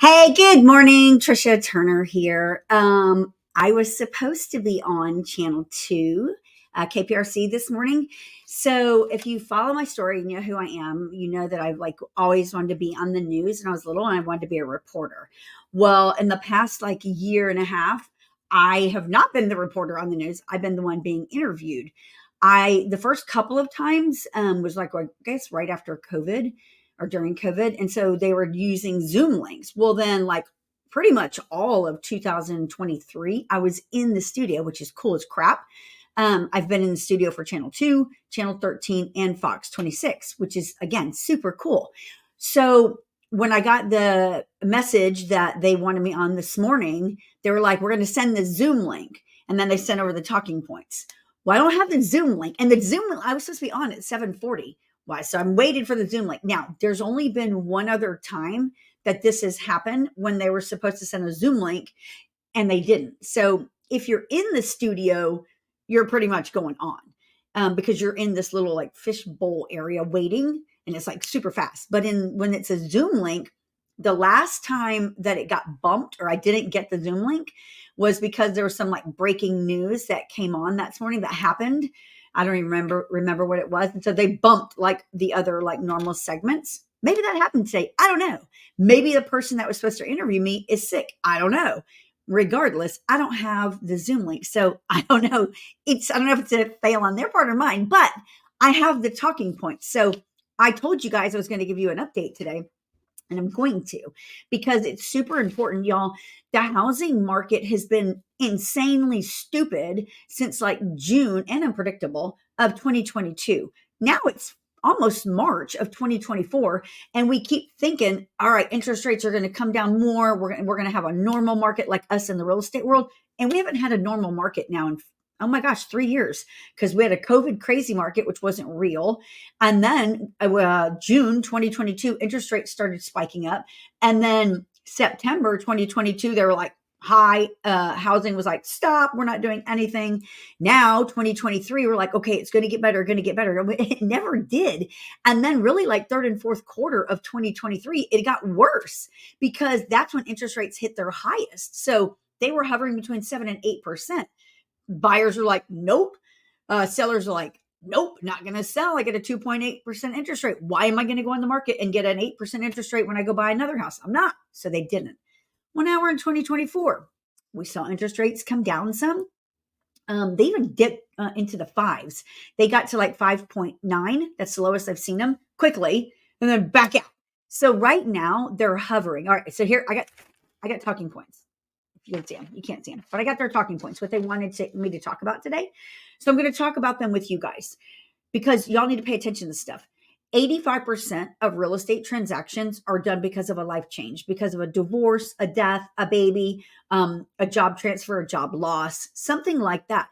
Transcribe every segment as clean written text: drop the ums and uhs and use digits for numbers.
Hey, good morning. Tricia Turner here. I was supposed to be on channel 2, KPRC this morning. So if you follow my story, you know who I am. You know that I've always wanted to be on the news and I was little and I wanted to be a reporter. Well, in the past year and a half, I have not been the reporter on the news. I've been the one being interviewed. The first couple of times was I guess right after COVID or during COVID. And so they were using Zoom links. Well, then, pretty much all of 2023, I was in the studio, which is cool as crap. I've been in the studio for Channel 2, Channel 13, and Fox 26, which is, again, super cool. So when I got the message that they wanted me on this morning, they were like, we're going to send the Zoom link. And then they sent over the talking points. Well, I don't have the Zoom link. And the Zoom, I was supposed to be on at 7:40. Why? So I'm waiting for the Zoom link. Now, there's only been one other time that this has happened when they were supposed to send a Zoom link and they didn't. So if you're in the studio, you're pretty much going on because you're in this little fishbowl area waiting and it's super fast. But when it's a Zoom link, the last time that it got bumped or I didn't get the Zoom link was because there was some breaking news that came on that morning that happened. I don't even remember what it was. And so they bumped the other normal segments. Maybe that happened today. I don't know. Maybe the person that was supposed to interview me is sick. I don't know. Regardless, I don't have the Zoom link. So I don't know. I don't know if it's a fail on their part or mine, but I have the talking points. So I told you guys I was going to give you an update today. And I'm going to, because it's super important, y'all. The housing market has been insanely stupid since June and unpredictable of 2022. Now it's almost March of 2024. And we keep thinking, all right, interest rates are going to come down more. We're going to have a normal market like us in the real estate world. And we haven't had a normal market now in, oh my gosh, 3 years, because we had a COVID crazy market, which wasn't real. And then June 2022, interest rates started spiking up. And then September 2022, they were high. Housing was stop, we're not doing anything. Now 2023, we're okay, it's going to get better, It never did. And then really third and fourth quarter of 2023, it got worse because that's when interest rates hit their highest. So they were hovering between 7 and 8%. Buyers are nope. Sellers are nope, not going to sell. I get a 2.8% interest rate. Why am I going to go on the market and get an 8% interest rate when I go buy another house? I'm not. So they didn't. Well, now we're in 2024. We saw interest rates come down some. They even dipped into the fives. They got to 5.9. That's the lowest I've seen them quickly, and then back out. So right now they're hovering. All right. So here I got talking points. You can see them. You can't see them, but I got their talking points, what they wanted me to talk about today. So I'm going to talk about them with you guys because y'all need to pay attention to this stuff. 85% of real estate transactions are done because of a life change, because of a divorce, a death, a baby, a job transfer, a job loss, something like that.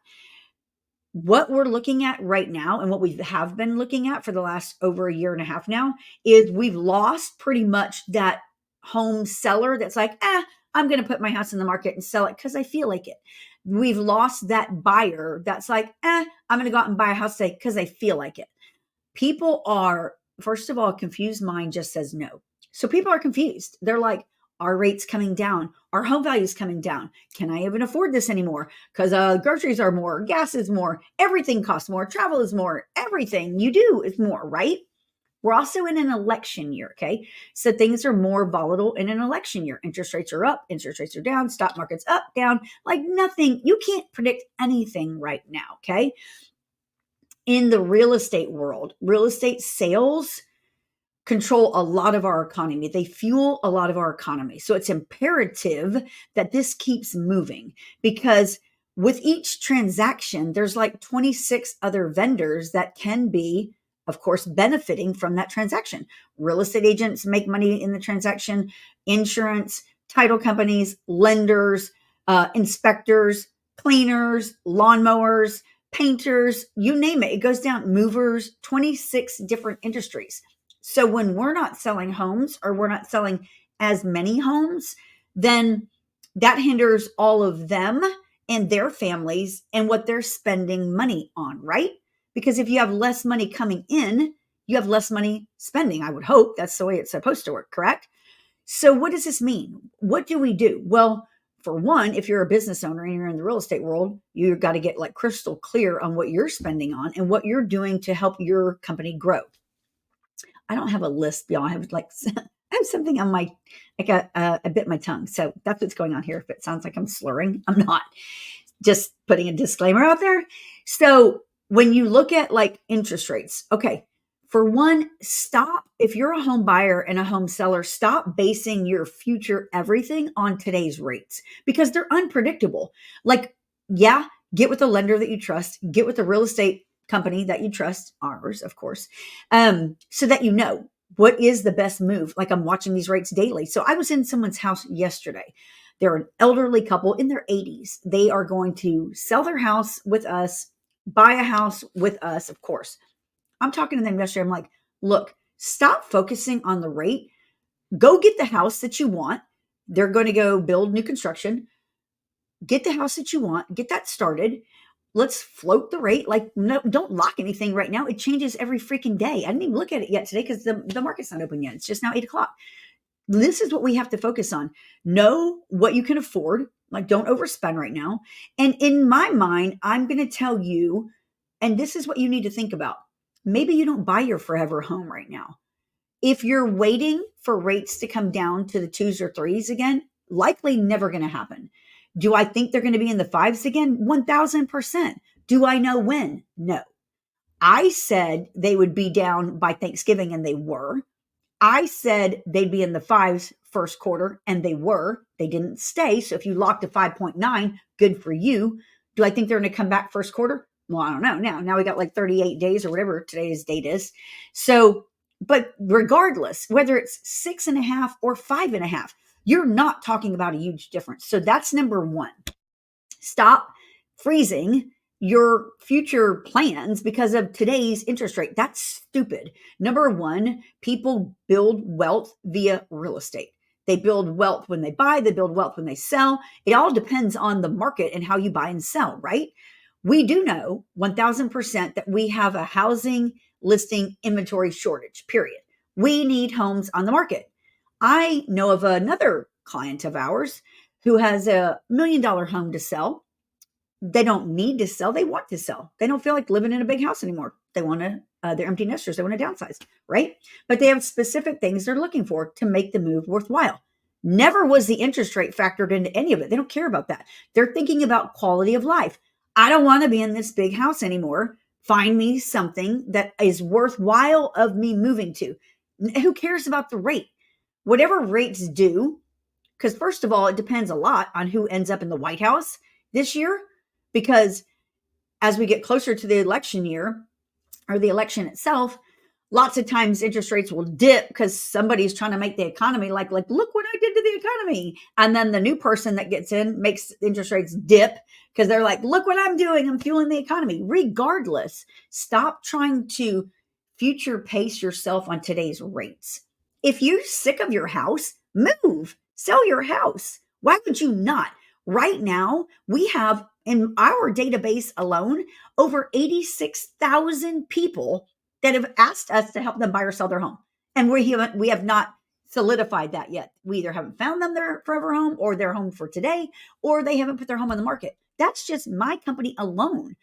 What we're looking at right now and what we have been looking at for the last over a year and a half now is we've lost pretty much that home seller that's I'm going to put my house in the market and sell it because I feel like it. We've lost that buyer that's I'm going to go out and buy a house today because I feel like it. People are, first of all, a confused mind just says no. So people are confused. They're our rate's coming down. Our home value's coming down. Can I even afford this anymore? Because groceries are more, gas is more, everything costs more, travel is more, everything you do is more, right? We're also in an election year, okay? So things are more volatile in an election year. Interest rates are up, interest rates are down, stock market's up, down, nothing. You can't predict anything right now, okay? In the real estate world, real estate sales control a lot of our economy. They fuel a lot of our economy. So it's imperative that this keeps moving because with each transaction, there's 26 other vendors that can be, of course, benefiting from that transaction. Real estate agents make money in the transaction, insurance, title companies, lenders, inspectors, cleaners, lawnmowers, painters, you name it. It goes down, movers, 26 different industries. So when we're not selling homes or we're not selling as many homes, then that hinders all of them and their families and what they're spending money on, right? Because if you have less money coming in, you have less money spending. I would hope that's the way it's supposed to work, correct? So what does this mean? What do we do? Well, for one, if you're a business owner and you're in the real estate world, you've got to get like crystal clear on what you're spending on and what you're doing to help your company grow. I don't have a list, y'all. I have like I have something on my like I bit my tongue. So that's what's going on here. If it sounds like I'm slurring, I'm not. Just putting a disclaimer out there. So when you look at like interest rates, okay, for one, stop. If you're a home buyer and a home seller, stop basing your future everything on today's rates because they're unpredictable. Like, yeah, get with a lender that you trust, get with a real estate company that you trust, ours, of course, so that you know what is the best move. Like I'm watching these rates daily. So I was in someone's house yesterday. They're an elderly couple in their 80s. They are going to sell their house with us, buy a house with us, of course. I'm talking to them yesterday. I'm like, look, stop focusing on the rate. Go get the house that you want. They're going to go build new construction. Get the house that you want. Get that started. Let's float the rate. Like, no, don't lock anything right now. It changes every freaking day. I didn't even look at it yet today because the market's not open yet. It's just now 8:00. This is what we have to focus on. Know what you can afford. Like, don't overspend right now. And in my mind, I'm going to tell you, and this is what you need to think about. Maybe you don't buy your forever home right now. If you're waiting for rates to come down to the 2s or 3s again, likely never going to happen. Do I think they're going to be in the 5s again? 1000%. Do I know when? No. I said they would be down by Thanksgiving, and they were. I said they'd be in the 5s first quarter, and they were. They didn't stay. So if you locked a 5.9, good for you. Do I think they're going to come back first quarter? Well, I don't know. Now we got like 38 days or whatever today's date is. So, but regardless, whether it's 6.5 or 5.5, you're not talking about a huge difference. So that's number one. Stop freezing your future plans because of today's interest rate. That's stupid. Number one, people build wealth via real estate. They build wealth when they buy, they build wealth when they sell. It all depends on the market and how you buy and sell, right? We do know 1000% that we have a housing listing inventory shortage, period. We need homes on the market. I know of another client of ours who has a $1 million home to sell. They don't need to sell. They want to sell. They don't feel like living in a big house anymore. They want to, they're empty nesters. They want to downsize, right? But they have specific things they're looking for to make the move worthwhile. Never was the interest rate factored into any of it. They don't care about that. They're thinking about quality of life. I don't want to be in this big house anymore. Find me something that is worthwhile of me moving to. Who cares about the rate? Whatever rates do, because first of all, it depends a lot on who ends up in the White House this year, because as we get closer to the election year or the election itself, lots of times interest rates will dip because somebody's trying to make the economy like, look what I did to the economy. And then the new person that gets in makes interest rates dip because they're like, look what I'm doing. I'm fueling the economy. Regardless, stop trying to future pace yourself on today's rates. If you're sick of your house, move, sell your house. Why would you not? Right now, we have in our database alone over 86,000 people that have asked us to help them buy or sell their home. And we have not solidified that yet. We either haven't found them their forever home or their home for today, or they haven't put their home on the market. That's just my company alone.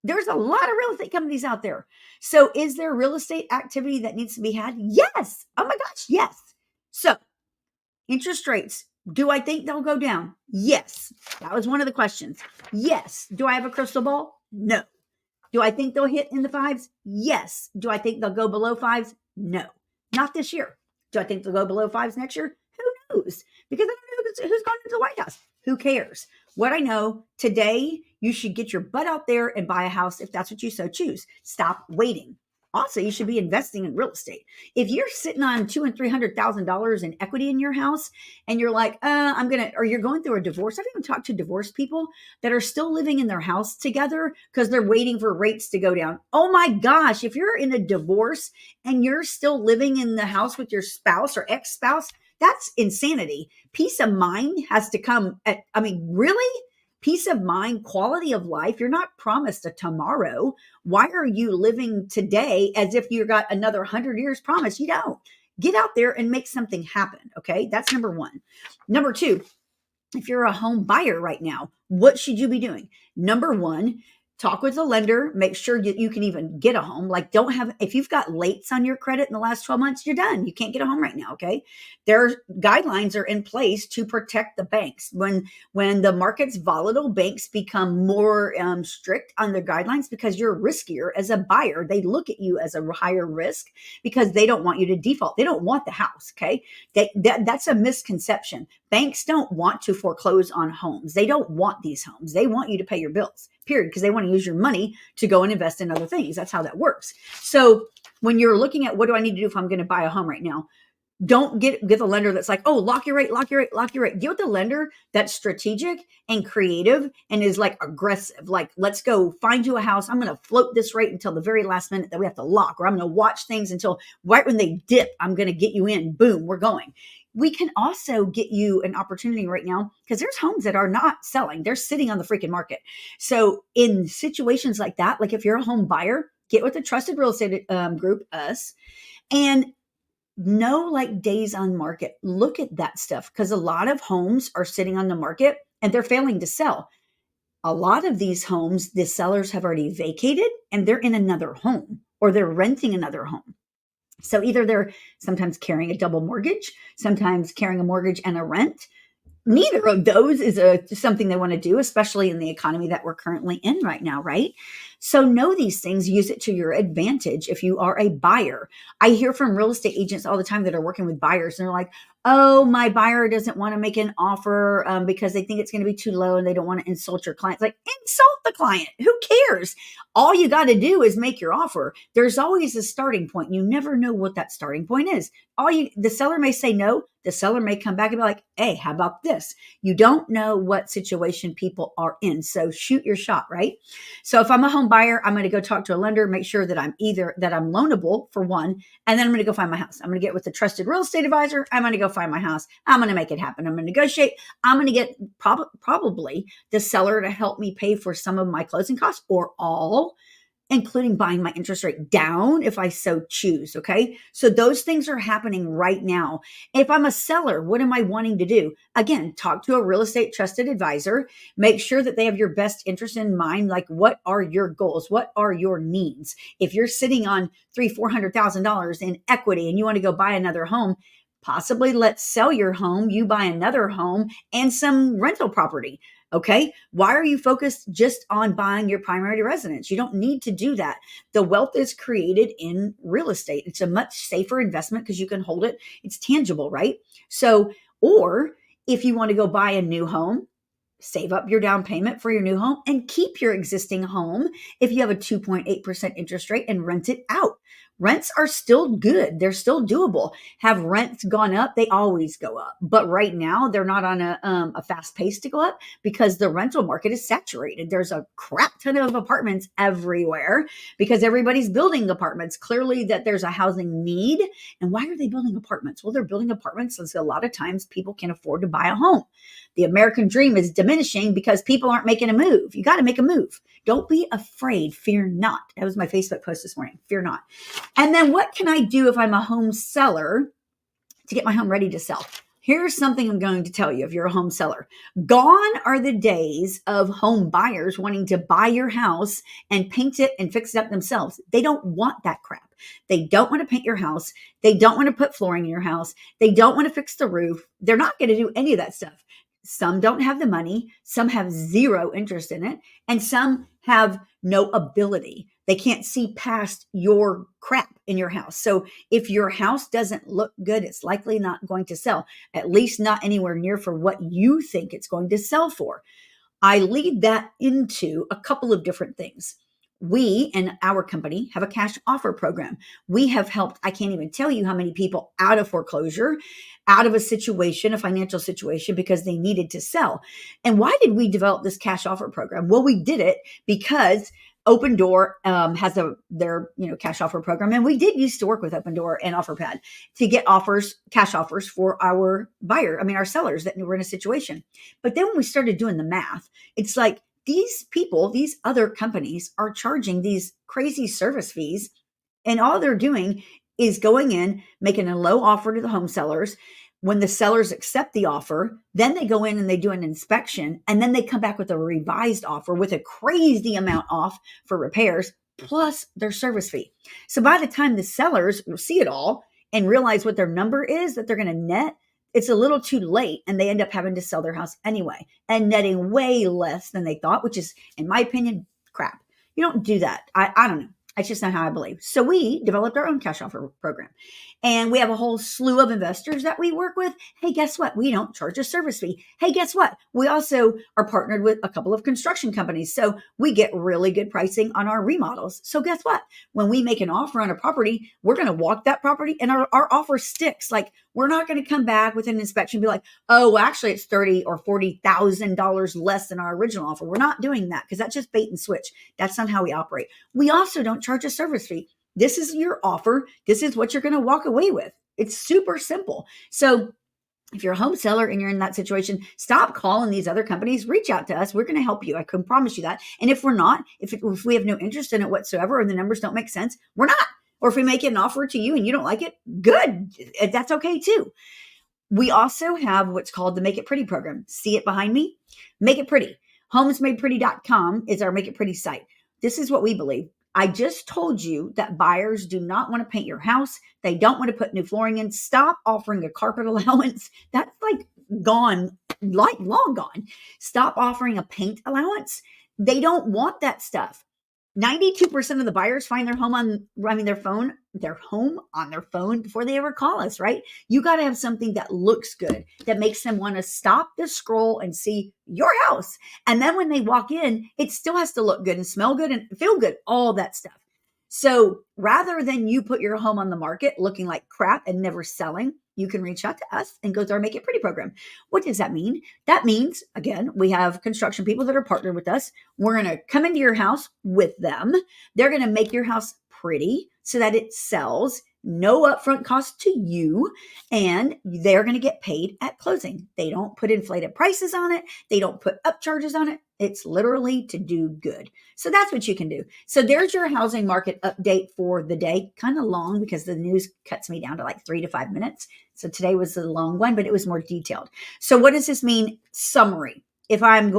There's a lot of real estate companies out there. So is there real estate activity that needs to be had? Yes. Oh my gosh, yes. So interest rates, do I think they'll go down? Yes. That was one of the questions. Yes. Do I have a crystal ball? No. Do I think they'll hit in the 5s? Yes. Do I think they'll go below 5s? No. Not this year. Do I think they'll go below 5s next year? Who knows? Because I don't know who's going into the White House. Who cares? What I know, today, you should get your butt out there and buy a house if that's what you so choose. Stop waiting. Also, you should be investing in real estate. If you're sitting on $200,000 and $300,000 in equity in your house, and you're like, or you're going through a divorce. I've even talked to divorced people that are still living in their house together because they're waiting for rates to go down. Oh my gosh, if you're in a divorce and you're still living in the house with your spouse or ex-spouse, that's insanity. Peace of mind has to come really? Peace of mind, quality of life. You're not promised a tomorrow. Why are you living today as if you got another 100 years promised? You don't. Get out there and make something happen. Okay. That's number one. Number two, if you're a home buyer right now, what should you be doing? Number one, talk with the lender, make sure you can even get a home. Like, if you've got lates on your credit in the last 12 months, you're done. You can't get a home right now. Okay. Their guidelines are in place to protect the banks. When the market's volatile, banks become more strict on their guidelines because you're riskier as a buyer. They look at you as a higher risk because they don't want you to default. They don't want the house. Okay. That's a misconception. Banks don't want to foreclose on homes. They don't want these homes. They want you to pay your bills, period, because they want to use your money to go and invest in other things. That's how that works. So when you're looking at what do I need to do if I'm going to buy a home right now, don't get the lender that's like, oh, lock your rate, lock your rate, lock your rate. Get with the lender that's strategic and creative and is like aggressive. Like, let's go find you a house. I'm going to float this rate until the very last minute that we have to lock, or I'm going to watch things until right when they dip, I'm going to get you in. Boom, we're going. We can also get you an opportunity right now because there's homes that are not selling. They're sitting on the freaking market. So in situations like that, like if you're a home buyer, get with a trusted real estate group, us, and know like days on market. Look at that stuff because a lot of homes are sitting on the market and they're failing to sell. A lot of these homes, the sellers have already vacated and they're in another home or they're renting another home. So either they're sometimes carrying a double mortgage, sometimes carrying a mortgage and a rent. Neither of those is something they want to do, especially in the economy that we're currently in right now, right? So know these things, use it to your advantage if you are a buyer. I hear from real estate agents all the time that are working with buyers, and they're like, oh, my buyer doesn't want to make an offer because they think it's going to be too low and they don't want to insult your client. It's like, insult the client. Who cares? All you got to do is make your offer. There's always a starting point. You never know what that starting point is. The seller may say no. The seller may come back and be like, hey, how about this? You don't know what situation people are in. So shoot your shot, right? So if I'm a home buyer, I'm going to go talk to a lender, make sure that I'm loanable for one, and then I'm going to go find my house. I'm going to get with a trusted real estate advisor. I'm going to go find my house. I'm going to make it happen. I'm going to negotiate. I'm going to get probably the seller to help me pay for some of my closing costs or all, including buying my interest rate down if I so choose. Okay. So those things are happening right now. If I'm a seller, what am I wanting to do? Again, talk to a real estate trusted advisor, make sure that they have your best interest in mind. Like, what are your goals? What are your needs? If you're sitting on $400,000 in equity and you want to go buy another home, possibly let's sell your home, you buy another home and some rental property. Okay. Why are you focused just on buying your primary residence? You don't need to do that. The wealth is created in real estate. It's a much safer investment because you can hold it. It's tangible, right? So, or if you want to go buy a new home, save up your down payment for your new home and keep your existing home if you have a 2.8% interest rate and rent it out. Rents are still good. They're still doable. Have rents gone up? They always go up. But right now, they're not on a fast pace to go up because the rental market is saturated. There's a crap ton of apartments everywhere because everybody's building apartments. Clearly that there's a housing need. And why are they building apartments? Well, they're building apartments because a lot of times people can't afford to buy a home. The American dream is diminishing because people aren't making a move. You got to make a move. Don't be afraid. Fear not. That was my Facebook post this morning. Fear not. And then what can I do if I'm a home seller to get my home ready to sell? Here's something I'm going to tell you if you're a home seller. Gone are the days of home buyers wanting to buy your house and paint it and fix it up themselves. They don't want that crap. They don't want to paint your house. They don't want to put flooring in your house. They don't want to fix the roof. They're not going to do any of that stuff. Some don't have the money. Some have zero interest in it. And some have no ability. They can't see past your crap in your house. So if your house doesn't look good, it's likely not going to sell, at least not anywhere near for what you think it's going to sell for. I lead that into a couple of different things. We and our company have a cash offer program. We have helped, I can't even tell you how many people out of foreclosure, out of a situation, a financial situation, because they needed to sell. And why did we develop this cash offer program? Well, we did it because Open Door has their cash offer program. And we did used to work with Open Door and OfferPad to get cash offers for our our sellers that were in a situation. But then when we started doing the math, it's like, these people, these other companies are charging these crazy service fees, and all they're doing is going in, making a low offer to the home sellers. When the sellers accept the offer, then they go in and they do an inspection, and then they come back with a revised offer with a crazy amount off for repairs, plus their service fee. So by the time the sellers will see it all and realize what their number is that they're going to net, it's a little too late, and they end up having to sell their house anyway and netting way less than they thought, which is, in my opinion, crap. You don't do that. I don't know. That's just not how I believe. So we developed our own cash offer program, and we have a whole slew of investors that we work with. Hey, guess what? We don't charge a service fee. Hey, guess what? We also are partnered with a couple of construction companies. So we get really good pricing on our remodels. So guess what? When we make an offer on a property, we're going to walk that property, and our offer sticks. Like, we're not going to come back with an inspection and be like, oh, well, actually it's $30,000 or $40,000 less than our original offer. We're not doing that, because that's just bait and switch. That's not how we operate. We also don't charge a service fee. This is your offer. This is what you're going to walk away with. It's super simple. So if you're a home seller and you're in that situation, stop calling these other companies. Reach out to us. We're going to help you. I can promise you that. And if we're not, if we have no interest in it whatsoever, or the numbers don't make sense, we're not. Or if we make an offer to you and you don't like it, good. That's okay too. We also have what's called the Make It Pretty program. See it behind me? Make It Pretty. Homesmadepretty.com is our Make It Pretty site. This is what we believe. I just told you that buyers do not want to paint your house. They don't want to put new flooring in. Stop offering a carpet allowance. That's like gone, like long gone. Stop offering a paint allowance. They don't want that stuff. 92% of the buyers find their home on their phone before they ever call us, right? You got to have something that looks good, that makes them want to stop the scroll and see your house. And then when they walk in, it still has to look good and smell good and feel good, all that stuff. So rather than you put your home on the market looking like crap and never selling, you can reach out to us and go through our Make It Pretty program. What does that mean? That means, again, we have construction people that are partnered with us. We're going to come into your house with them. They're going to make your house pretty so that it sells. No upfront cost to you, and they're going to get paid at closing. They don't put inflated prices on it. They don't put upcharges on it. It's literally to do good. So that's what you can do. So there's your housing market update for the day. Kind of long because the news cuts me down to like 3 to 5 minutes. So today was a long one, but it was more detailed. So what does this mean? Summary. If I'm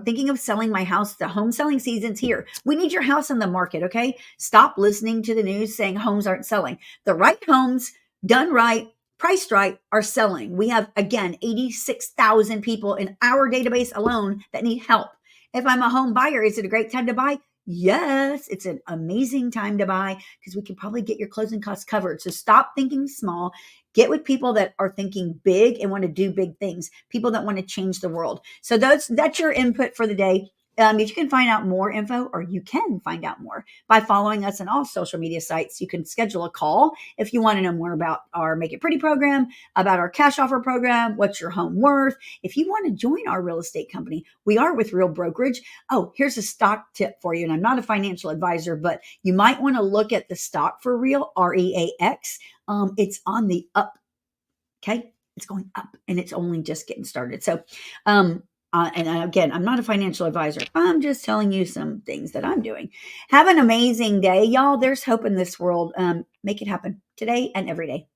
thinking of selling my house, the home selling season's here. We need your house on the market, okay? Stop listening to the news saying homes aren't selling. The right homes, done right, priced right, are selling. We have, again, 86,000 people in our database alone that need help. If I'm a home buyer, is it a great time to buy? Yes, it's an amazing time to buy because we can probably get your closing costs covered. So stop thinking small. Get with people that are thinking big and want to do big things, people that want to change the world. So that's your input for the day. If you can find out more info, or you can find out more by following us on all social media sites. You can schedule a call if you want to know more about our Make It Pretty program, about our cash offer program, what's your home worth. If you want to join our real estate company, we are with Real Brokerage. Oh, here's a stock tip for you. And I'm not a financial advisor, but you might want to look at the stock for Real, REAX. It's on the up. Okay. It's going up and it's only just getting started. So, and again, I'm not a financial advisor. I'm just telling you some things that I'm doing. Have an amazing day, y'all. There's hope in this world. Make it happen today and every day.